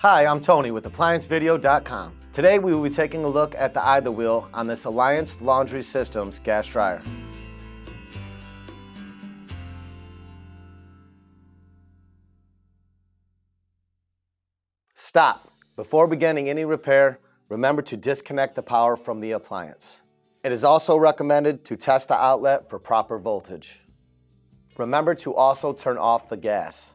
Hi, I'm Tony with ApplianceVideo.com. Today we will be taking a look at the idler wheel on this Alliance Laundry Systems gas dryer. Stop. Before beginning any repair, remember to disconnect the power from the appliance. It is also recommended to test the outlet for proper voltage. Remember to also turn off the gas.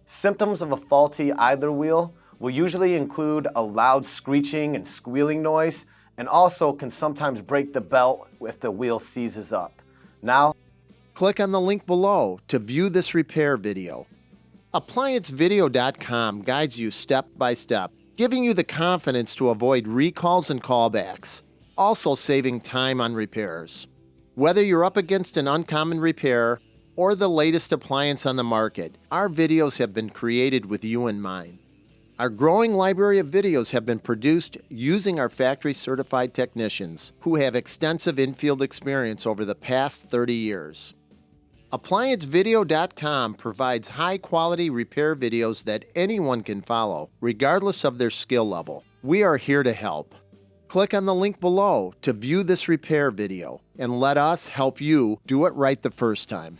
Symptoms of a faulty idler wheel will usually include a loud screeching and squealing noise, and also can sometimes break the belt if the wheel seizes up. Now, click on the link below to view this repair video. ApplianceVideo.com guides you step by step, giving you the confidence to avoid recalls and callbacks, also saving time on repairs. Whether you're up against an uncommon repair or the latest appliance on the market, our videos have been created with you in mind. Our growing library of videos have been produced using our factory-certified technicians who have extensive infield experience over the past 30 years. ApplianceVideo.com provides high-quality repair videos that anyone can follow, regardless of their skill level. We are here to help. Click on the link below to view this repair video and let us help you do it right the first time.